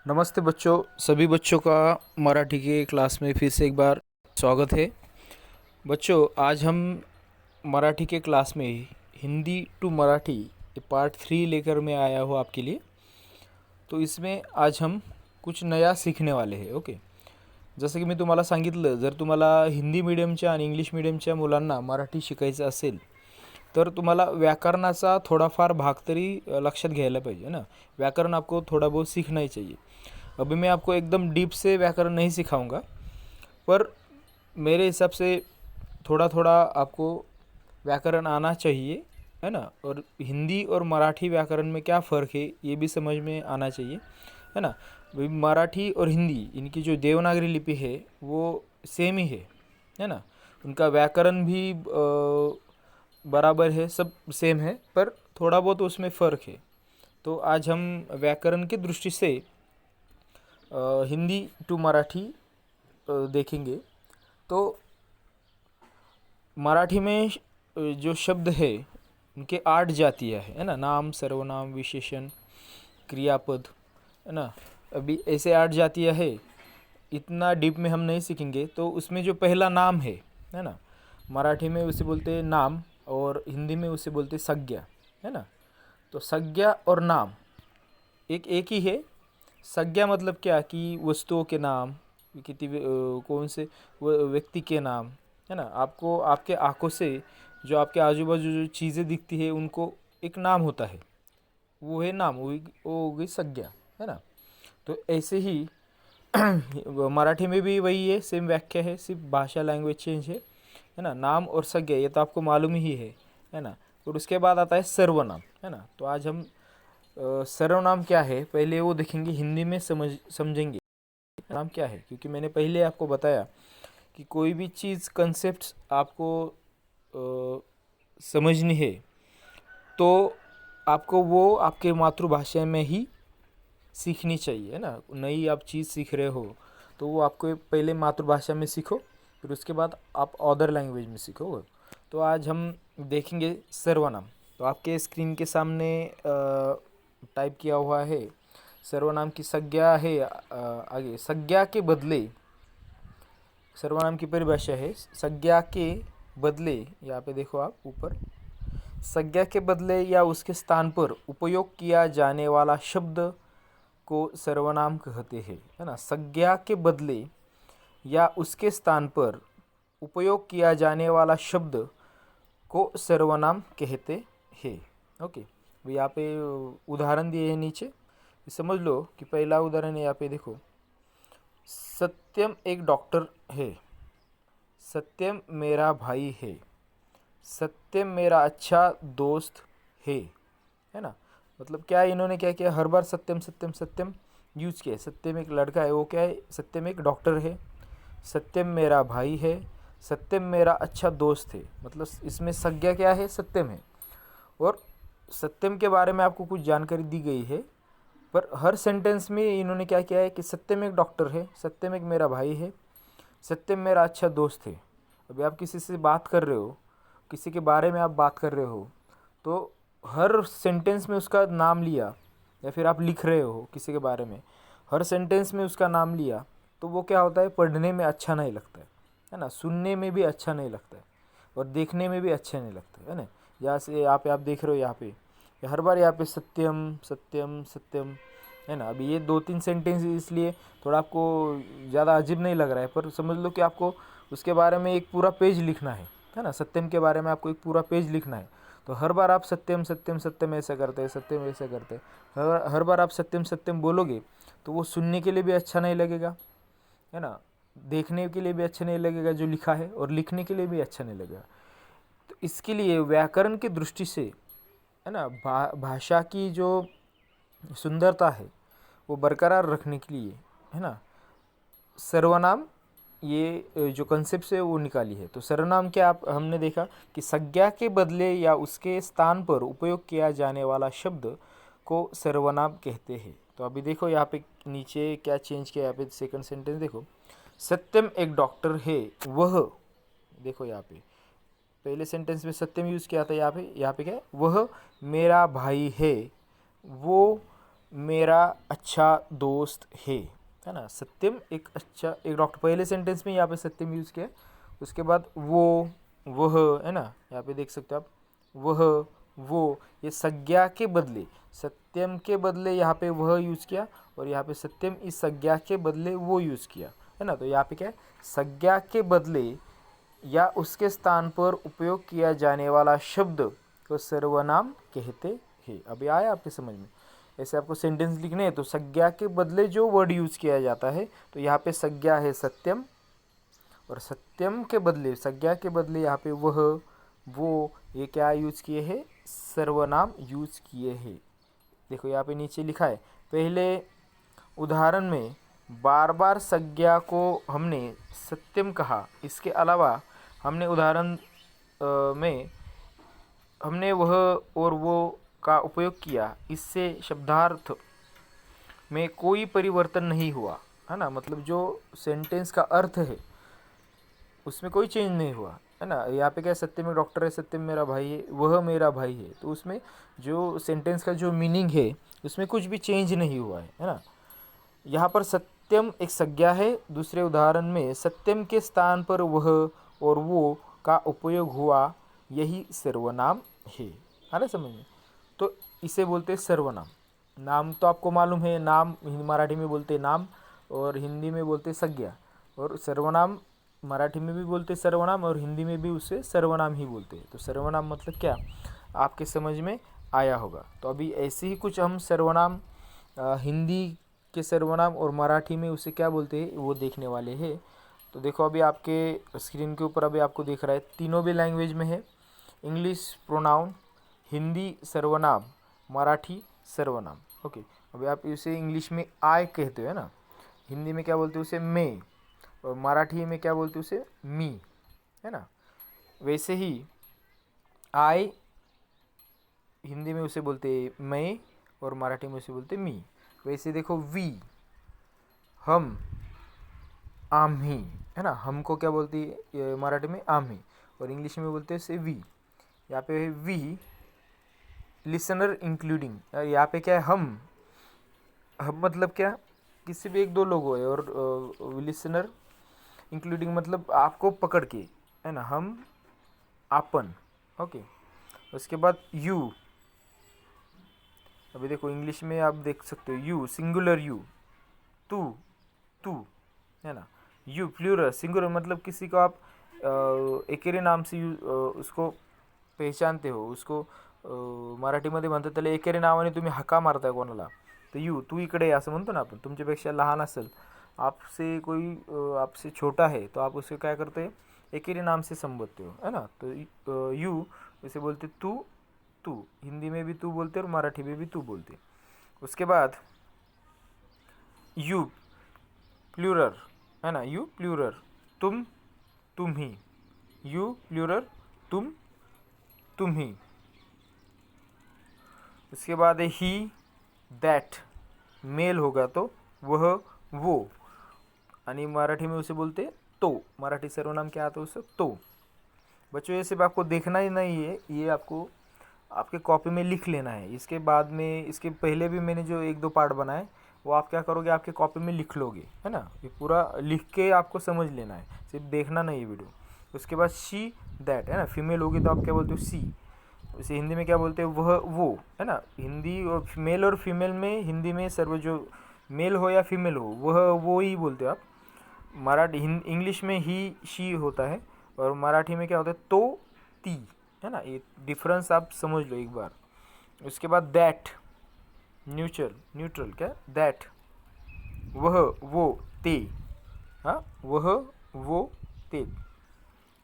नमस्ते बच्चों, सभी बच्चों का मराठी के क्लास में फिर से एक बार स्वागत है। बच्चों, आज हम मराठी के क्लास में हिंदी टू मराठी ये पार्ट 3 लेकर मैं आया हूँ आपके लिए। तो इसमें आज हम कुछ नया सीखने वाले हैं। ओके, जसं की मी तुम्हाला सांगितलं, जर तुम्हाला हिंदी मीडियमच्या आणि इंग्लिश मीडियमच्या मुलांना मराठी शिकायचं असेल तर तुम्हाला व्याकरणाचा थोडाफार भाग तरी लक्षात घ्यायला पाहिजे ना। व्याकरण आपको थोड़ा बहुत सीखना ही चाहिए। अभी मैं आपको एकदम डीप से व्याकरण नहीं सिखाऊंगा, पर मेरे हिसाब से थोड़ा थोड़ा आपको व्याकरण आना चाहिए, है ना। और हिंदी और मराठी व्याकरण में क्या फ़र्क है ये भी समझ में आना चाहिए, है ना। भाई मराठी और हिंदी इनकी जो देवनागरी लिपि है वो सेम ही है ना। उनका व्याकरण भी बराबर है, सब सेम है, पर थोड़ा बहुत उसमें फ़र्क है। तो आज हम व्याकरण की दृष्टि से हिंदी टू मराठी देखेंगे। तो मराठी में जो शब्द है उनके 8 जातियाँ है ना। नाम, सर्वनाम, विशेषण, क्रियापद, है ना। अभी ऐसे 8 जातियाँ है। इतना डीप में हम नहीं सीखेंगे। तो उसमें जो पहला नाम है ना, मराठी में उसे बोलते हैं नाम और हिंदी में उसे बोलते हैं संज्ञा, है ना। तो संज्ञा और नाम एक ही है। संज्ञा मतलब क्या कि वस्तुओं के नाम, कौन से व्यक्ति के नाम, है ना। आपको आपके आँखों से जो आपके आजू बाजू जो चीज़ें दिखती है उनको एक नाम होता है, वो है नाम, वो हो गई संज्ञा, है ना। तो ऐसे ही मराठी में भी वही है, सेम व्याख्या है, सिर्फ भाषा लैंग्वेज चेंज है ना। नाम और संज्ञा ये तो आपको मालूम ही है ना। और उसके बाद आता है सर्वनाम, है ना। तो आज हम सर्वनाम क्या है पहले वो देखेंगे, हिंदी में समझेंगे नाम क्या है। क्योंकि मैंने पहले आपको बताया कि कोई भी चीज़ कंसेप्ट आपको समझनी है तो आपको वो आपके मातृभाषा में ही सीखनी चाहिए, है ना। नई आप चीज़ सीख रहे हो तो वो आपको पहले मातृभाषा में सीखो, फिर उसके बाद आप अदर लैंग्वेज में सीखो। तो आज हम देखेंगे सर्वनाम। तो आपके स्क्रीन के सामने टाइप किया हुआ है सर्वनाम की संज्ञा है। आगे संज्ञा के बदले, सर्वनाम की परिभाषा है संज्ञा के बदले, यहाँ पे देखो आप ऊपर, संज्ञा के बदले या उसके स्थान पर उपयोग किया जाने वाला शब्द को सर्वनाम कहते हैं, है ना। संज्ञा के बदले या उसके स्थान पर उपयोग किया जाने वाला शब्द को सर्वनाम कहते हैं। ओके, तो यहाँ पे उदाहरण दिए हैं नीचे, समझ लो कि पहला उदाहरण है। यहाँ पे देखो, सत्यम एक डॉक्टर है, सत्यम मेरा भाई है, सत्यम मेरा अच्छा दोस्त है ना। मतलब क्या इन्होंने क्या किया, हर बार सत्यम सत्यम सत्यम यूज किया है। सत्यम एक लड़का है, वो क्या है, सत्यम एक डॉक्टर है, सत्यम मेरा भाई है, सत्यम मेरा अच्छा दोस्त है। मतलब इसमें संज्ञा क्या है, सत्यम है। और सत्यम के बारे में आपको कुछ जानकारी दी गई है, पर हर सेंटेंस में इन्होंने क्या किया है कि सत्यम एक डॉक्टर है, सत्यम एक मेरा भाई है, सत्यम मेरा अच्छा दोस्त है। अभी आप किसी से बात कर रहे हो, किसी के बारे में आप बात कर रहे हो, तो हर सेंटेंस में उसका नाम लिया, या फिर आप लिख रहे हो किसी के बारे में, हर सेंटेंस में उसका नाम लिया, तो वो क्या होता है, पढ़ने में अच्छा नहीं लगता है ना। सुनने में भी अच्छा नहीं लगता है और देखने में भी अच्छा नहीं लगता है ना। यहाँ से यहाँ पे आप देख रहे हो, यहाँ पे हर बार यहाँ पे सत्यम सत्यम सत्यम, है ना। अभी ये 2-3 सेंटेंस इसलिए थोड़ा आपको ज़्यादा अजीब नहीं लग रहा है, पर समझ लो कि आपको उसके बारे में एक पूरा पेज लिखना है ना। सत्यम के बारे में आपको एक पूरा पेज लिखना है। तो हर बार आप सत्यम सत्यम सत्यम ऐसा करते हैं, सत्यम ऐसा करते हैं, हर बार आप सत्यम सत्यम बोलोगे तो वो सुनने के लिए भी अच्छा नहीं लगेगा, है ना। देखने के लिए भी अच्छा नहीं लगेगा जो लिखा है, और लिखने के लिए भी अच्छा नहीं लगेगा। तो इसके लिए व्याकरण की दृष्टि से, है ना, भाषा की जो सुंदरता है वो बरकरार रखने के लिए, है ना, सर्वनाम ये जो कंसेप्ट है वो निकाली है। तो सर्वनाम क्या, आप हमने देखा कि संज्ञा के बदले या उसके स्थान पर उपयोग किया जाने वाला शब्द को सर्वनाम कहते हैं। तो अभी देखो यहाँ पे नीचे क्या चेंज किया, यहाँ पे सेकंड सेंटेंस देखो, सत्यम एक डॉक्टर है, वह, देखो यहाँ पे पहले सेंटेंस में सत्यम यूज़ किया था, यहाँ पे क्या है, वह मेरा भाई है, वो मेरा अच्छा दोस्त है ना। सत्यम एक अच्छा, एक डॉक्टर, पहले सेंटेंस में यहाँ पे सत्यम यूज़ किया है। उसके बाद वो, वह, है ना, यहाँ पे देख सकते हो आप, वह, वो, ये संज्ञा के बदले, सत्यम के बदले यहाँ पे वह यूज़ किया, और यहाँ पे सत्यम इस संज्ञा के बदले वो यूज़ किया, है ना। तो यहाँ पे क्या है, संज्ञा के बदले या उसके स्थान पर उपयोग किया जाने वाला शब्द को सर्वनाम कहते हैं। अभी आया आपके समझ में। ऐसे आपको सेंटेंस लिखने हैं तो संज्ञा के बदले जो वर्ड यूज़ किया जाता है, तो यहाँ पे संज्ञा है सत्यम, और सत्यम के बदले, संज्ञा के बदले यहाँ पे वह, वो, ये क्या यूज़ किए हैं, सर्वनाम यूज़ किए हैं। देखो यहाँ पे नीचे लिखा है, पहले उदाहरण में बार बार संज्ञा को हमने सत्यम कहा, इसके अलावा हमने उदाहरण में हमने वह और वो का उपयोग किया, इससे शब्दार्थ में कोई परिवर्तन नहीं हुआ, है ना। मतलब जो सेंटेंस का अर्थ है उसमें कोई चेंज नहीं हुआ, है ना। यहाँ पे क्या, सत्यम एक डॉक्टर है, सत्यम मेरा भाई है, वह मेरा भाई है, तो उसमें जो सेंटेंस का जो मीनिंग है उसमें कुछ भी चेंज नहीं हुआ है ना। यहाँ पर सत्यम एक संज्ञा है, दूसरे उदाहरण में सत्यम के स्थान पर वह और वो का उपयोग हुआ, यही सर्वनाम है ना, समझ में। तो इसे बोलते हैं सर्वनाम। नाम तो आपको मालूम है, नाम मराठी में बोलते हैं नाम, और हिंदी में बोलते हैं संज्ञा, और सर्वनाम मराठी में भी बोलते हैं सर्वनाम, और हिंदी में भी उसे सर्वनाम ही बोलते हैं। तो सर्वनाम मतलब क्या, आपके समझ में आया होगा। तो अभी ऐसे ही कुछ हम सर्वनाम हिंदी के सर्वनाम और मराठी में उसे क्या बोलते हैं वो देखने वाले हैं। तो देखो अभी आपके स्क्रीन के ऊपर अभी आपको दिख रहा है, तीनों भी लैंग्वेज में है। इंग्लिश प्रोनाउन, हिंदी सर्वनाम, मराठी सर्वनाम। ओके, अभी आप इसे इंग्लिश में आई कहते हो, है ना। हिंदी में क्या बोलते हो उसे मैं, और मराठी में क्या बोलते हो उसे मी, है ना। वैसे ही आई हिंदी में उसे बोलते मैं, और मराठी में उसे बोलते मी। वैसे देखो वी, हम, आम्ही, है ना। हमको क्या बोलती है मराठी में आम्ही, और इंग्लिश में बोलते हैं उसे वी। यहाँ पे है वी लिसनर इंक्लूडिंग, यहाँ पे क्या है हम मतलब क्या, किसी भी एक दो लोग हो, और लिसनर इंक्लूडिंग मतलब आपको पकड़ के, है ना, हम, आपन। ओके, उसके बाद यू, अभी देखो इंग्लिश में आप देख सकते हो यू सिंगुलर यू, तू, तू, है ना। यू प्लूरल, सिंगुलर मतलब किसी को आप एकेरी नाम से उसको पहचानते हो, उसको मराठीमध्ये म्हणतात त्याला एकेरी नावाने तुम्ही हका मारताय कोणाला, तर यू, तू इकडे ये असं म्हणतो ना आपण। तुमच्यापेक्षा लहान असेल, आपसे कोई आपसे छोटा है, तो आप उसे क्या करते हैं, एकेरी नाम से संबोधते हो, है ना। तो यू इसे बोलते तू, तू हिंदी में भी तू बोलते और मराठी में भी तू बोलते। उसके बाद यू प्लूरल, है ना, यू प्लूरल, तुम, तुम ही, यू प्लूरल, तुम, तुम ही। उसके बाद है ही, दैट, मेल होगा तो वह, वो, आणि मराठी में उसे बोलते तो, मराठी सर्वनाम क्या आता है उससे तो। बच्चों ये सिर्फ आपको देखना ही नहीं है, ये आपको आपके कॉपी में लिख लेना है। इसके बाद में, इसके पहले भी मैंने जो एक दो पार्ट बनाए वो आप क्या करोगे, आपके कॉपी में लिख लोगे, है ना। ये पूरा लिख के आपको समझ लेना है, सिर्फ देखना नहीं है वीडियो। उसके बाद शी दैट, है ना, फीमेल होगी तो आप क्या बोलते हो सी। उसे हिंदी में क्या बोलते हो, वह, वो, है ना। हिंदी और मेल और फीमेल में, हिंदी में सर्व जो मेल हो या फीमेल हो वह, वो ही बोलते हो आप। मराठी इंग्लिश में ही शी होता है, और मराठी में क्या होता है तो, ती, है ना। ये डिफरेंस आप समझ लो एक बार। उसके बाद दैट, न्यूट्रल, न्यूट्रल क्या, दैट, वह, वो, ते, हाँ, वह, वो, ते।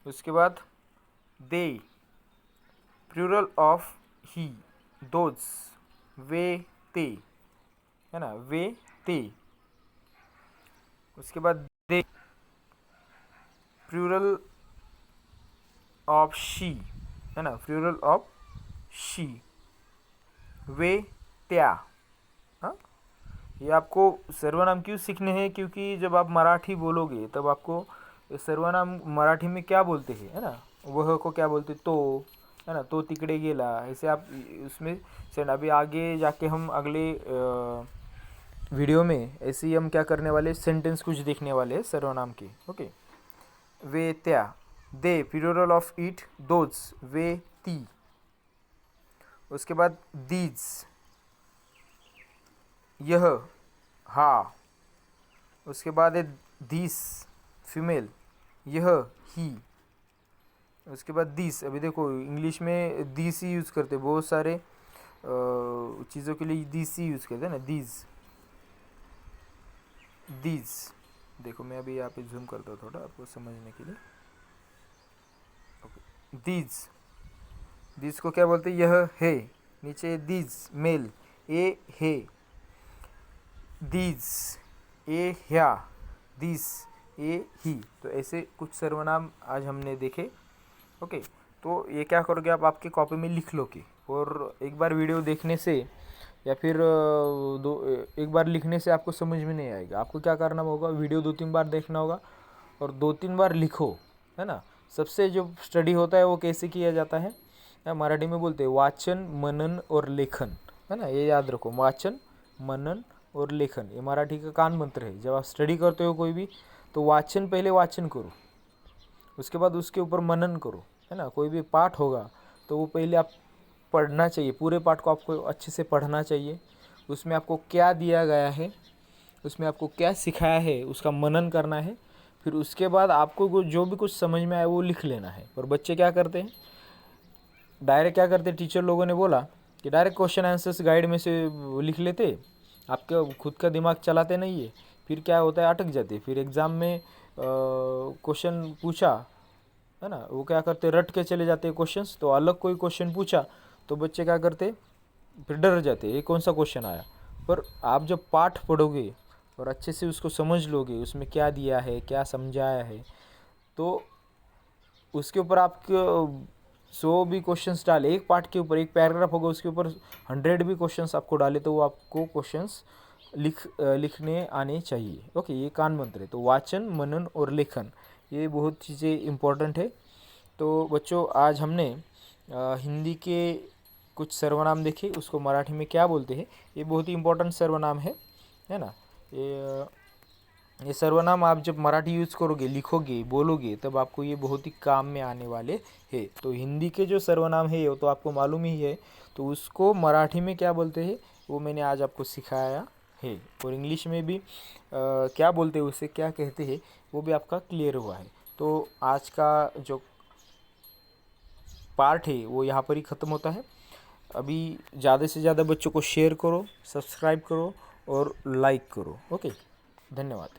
उसके बाद दे, प्लूरल ऑफ ही, दोज, वे, ते, है ना, वे, ते। उसके बाद दे, प्लूरल ऑफ शी, है ना, प्लूरल ऑफ शी, वे, त्या। हाँ, ये आपको सर्वनाम क्यों सीखने हैं, क्योंकि जब आप मराठी बोलोगे तब आपको सर्वनाम मराठी में क्या बोलते हैं, है ना। वह को क्या बोलते तो, है ना, तो तिकडे गेला, ऐसे आप उसमें से। अभी आगे जाके हम अगले वीडियो में ऐसे ही हम क्या करने वाले, सेंटेंस कुछ देखने वाले हैं सर्वनाम के। ओके, वे त्या, they plural of it, those वे ती, उसके बाद दीज यह हा, उसके बाद है दिस फीमेल, यह ही, उसके बाद दिस। अभी देखो इंग्लिश में दिस ही यूज़ करते, बहुत सारे चीज़ों के लिए दिस ही यूज़ करते हैं ना, दीज दीज। देखो मैं अभी यहाँ पे जूम करता हूँ थोड़ा आपको समझने के लिए। ओके, दीज, दीज को क्या बोलते हैं, यह है, नीचे दीज मेल, ए है, दीज ए ह्या, दिस ए ही। तो ऐसे कुछ सर्वनाम आज हमने देखे। ओके, तो ये क्या करोगे आप आपकी कॉपी में लिख लोगे, और एक बार वीडियो देखने से या फिर एक बार लिखने से आपको समझ में नहीं आएगा। आपको क्या करना होगा, वीडियो 2-3 बार देखना होगा और 2-3 बार लिखो, है ना। सबसे जो स्टडी होता है वो कैसे किया जाता है, या मराठी में बोलते हैं वाचन मनन और लेखन, है ना। ये याद रखो, वाचन मनन और लेखन, ये मराठी का कान मंत्र है। जब आप स्टडी करते हो कोई भी, तो वाचन, पहले वाचन करो, उसके बाद उसके ऊपर मनन करो, है ना। कोई भी पाठ होगा तो वो पहले आप पढ़ना चाहिए, पूरे पाठ को आपको अच्छे से पढ़ना चाहिए। उसमें आपको क्या दिया गया है, उसमें आपको क्या सिखाया है, उसका मनन करना है। फिर उसके बाद आपको जो भी कुछ समझ में आए वो लिख लेना है। और बच्चे क्या करते हैं, डायरेक्ट क्या करते हैं, टीचर लोगों ने बोला कि डायरेक्ट क्वेश्चन आंसर्स गाइड में से लिख लेते, आपके खुद का दिमाग चलाते नहीं है। फिर क्या होता है, अटक जाते। फिर एग्ज़ाम में क्वेश्चन पूछा, है ना, वो क्या करते, रट के चले जाते क्वेश्चंस। तो अलग कोई क्वेश्चन पूछा तो बच्चे क्या करते, फिर डर जाते, ये कौन सा क्वेश्चन आया। पर आप जब पाठ पढ़ोगे और अच्छे से उसको समझ लोगे, उसमें क्या दिया है, क्या समझाया है, तो उसके ऊपर आप 100 भी क्वेश्चंस डाले, एक पार्ट के ऊपर एक पैराग्राफ होगा, उसके ऊपर 100 भी क्वेश्चंस आपको डाले, तो वो आपको क्वेश्चंस लिखने आने चाहिए। ओके, ये कान मंत्र है। तो वाचन मनन और लेखन, ये बहुत चीज़ें इम्पोर्टेंट है। तो बच्चों, आज हमने हिंदी के कुछ सर्वनाम देखे, उसको मराठी में क्या बोलते हैं। ये बहुत ही इम्पोर्टेंट सर्वनाम है ना। ये सर्वनाम आप जब मराठी यूज़ करोगे, लिखोगे, बोलोगे, तब आपको ये बहुत ही काम में आने वाले हैं। तो हिंदी के जो सर्वनाम है वो तो आपको मालूम ही है, तो उसको मराठी में क्या बोलते हैं वो मैंने आज आपको सिखाया है। और इंग्लिश में भी क्या बोलते हैं, उसे क्या कहते हैं, वो भी आपका क्लियर हुआ है। तो आज का जो पार्ट है वो यहाँ पर ही ख़त्म होता है। अभी ज़्यादा से ज़्यादा बच्चों को शेयर करो, सब्सक्राइब करो और लाइक करो। ओके, धन्यवाद।